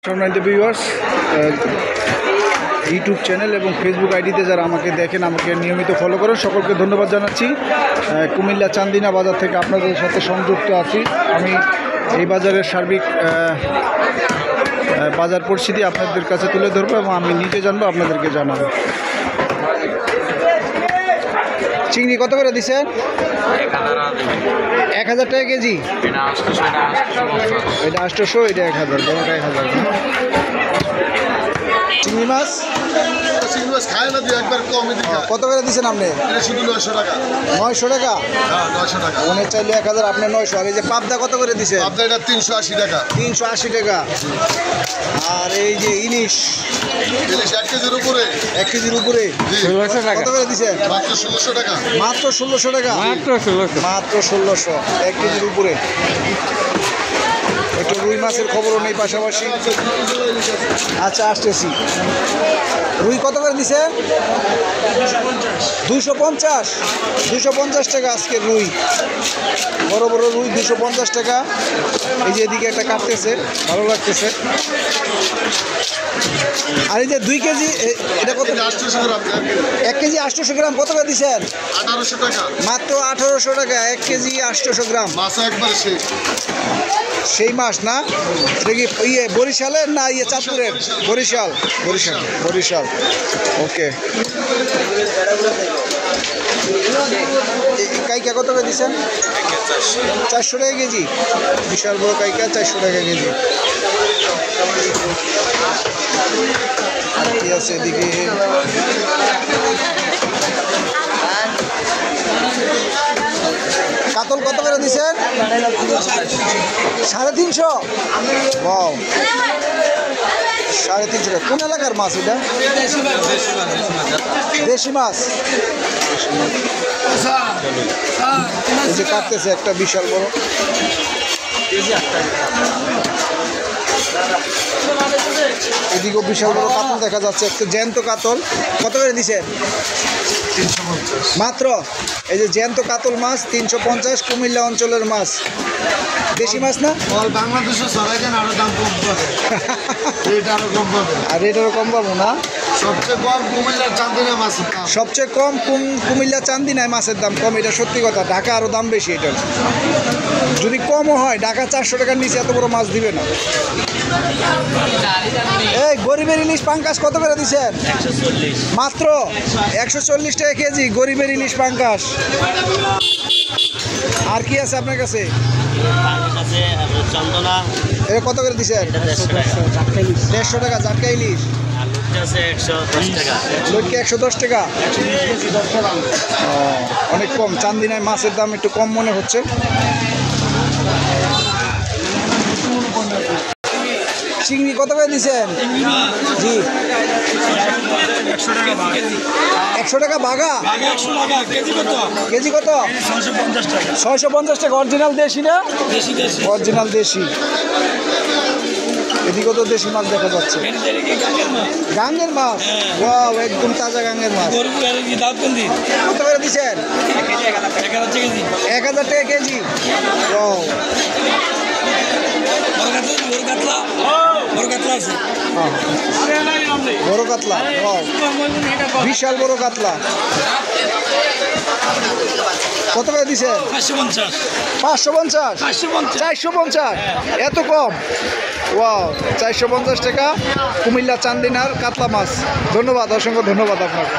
সম্মানিত viewers, YouTube channel এবং Facebook আইডিতে যারা আমাকে দেখেন, আমাকে নিয়মিত ফলো করেন, সকলকে ধন্যবাদ জানাচ্ছি। কুমিল্লা চান্দিনা বাজার থেকে আপনাদের সাথে সংযুক্ত আছি। আমি এই বাজারের সার্বিক বাজার পরিস্থিতি আপনাদের কাছে তুলে ধরবো এবং আমি নিজে জানবো, আপনাদেরকে জানাবো। চিংড়ি কত করে দিচ্ছেন? 1000 টাকা কেজি। এটা 800, এটা 1000, বড়টা 1000। চিংড়ি মাছ খায় না, একবার কমে কত করে দিচ্ছেন আপনি? শুধু 900 টাকা। 900 টাকা? হ্যাঁ, 900 টাকা। মনে চাইলে 1000, আপনি 900। আর এই যে পাবদা কত করে দিচ্ছেন? পাবদা এটা 380 টাকা। 380 টাকা। আর এই যে ইলিশ 1 কেজির উপরে। 1 কেজির উপরে কত করে দিচ্ছেন? মাত্র 1600 টাকা। মাত্র 1600 টাকা? মাত্র 1600, 1 কেজির উপরে। একটু রুই মাছের খবরও নেই পাশাপাশি। আচ্ছা, আসতেছি। রুই কত করে দিছে? 250। 250 টাকা আজকে রুই, বড় বড় রুই 250 টাকা। এই যে এদিকে একটা কাটতেছে, ভালো লাগতেছে। আর এই যে 2 কেজি, এটা কত? 1 কেজি 800 গ্রাম কত করে দিচ্ছেন? 1800 টাকা। মাত্র 1800 টাকা, 1 কেজি 800 গ্রাম। মাছ একবার সেই মাছ না? এটা কি বরিশালের না চাঁদপুরের? বরিশাল। বরিশাল, বরিশাল। ওকে। কাইকা কত করে দিচ্ছেন? 400 টাকা কেজি। বিশাল বড় কাইকা 400 টাকা কেজি। আর কি আছে এদিকে? কাতল কত করে দিচ্ছেন? 350। ওয়াও, 350 টাকা। কোন এলাকার মাছ এটা? দেশি মাছ। এই যে কাটতেছে একটা বিশাল বড়। এদিকেও বিশাল বড় কাতল দেখা যাচ্ছে, একটা জ্যান্ত কাতল। কত করে দিচ্ছেন? 350 মাত্র। এই যে জ্যান্ত কাতল মাছ 350, কুমিল্লা অঞ্চলের মাছ। দেশি মাছ না? বাংলাদেশে সবাই দেন, আরো দাম কম পাবে। রেট আরো কম পাবে। আর রেটেরও কম পাবো না? সবচেয়ে কম কুমিল্লার চান্দিনা মাছের দাম। সবচেয়ে কম কুমিল্লা চান্দিনায় মাছের দাম কম, এটা সত্যি কথা। ঢাকা আরও দাম বেশি এটার। যদি কমও হয়, ঢাকা 400 টাকার নিচে এত বড় মাছ দিবে না। এই গরিবের ইলিশ পাঙ্কাস কত করে দিচ্ছেন? মাত্র 140 টাকা কেজি, গরিবের ইলিশ পাঙ্কাস। আর কি আছে আপনার কাছে? এটা কত করে দিচ্ছেন? 150 টাকা জাটকা ইলিশ। লইটকে 110 টাকা। অনেক কম। চান্দিনায় মাছের দাম একটু কম মনে হচ্ছে। চিংড়ি কত করে দিচ্ছেন? জি, 100 টাকা বাঘা। কেজি কত? 650 টাকা। অরিজিনাল দেশি না? অরিজিনাল দেশি। এদিকে তো দেশি মাছ দেখা যাচ্ছে। গাঙ্গের মাছ? ওয়াও, একদম তাজা গাঙ্গের মাছ। কত করে দিচ্ছেন? 1000 টাকা কেজি। ওয়াও, বড় কাতলা। ওয়াও, বিশাল বড় কাতলা। কত করে দিচ্ছেন? 550। 450? এত কম? ওয়াও, 450 টাকা কুমিল্লা চান্দিনার কাতলা মাছ। ধন্যবাদ, অসংখ্য ধন্যবাদ আপনাকে।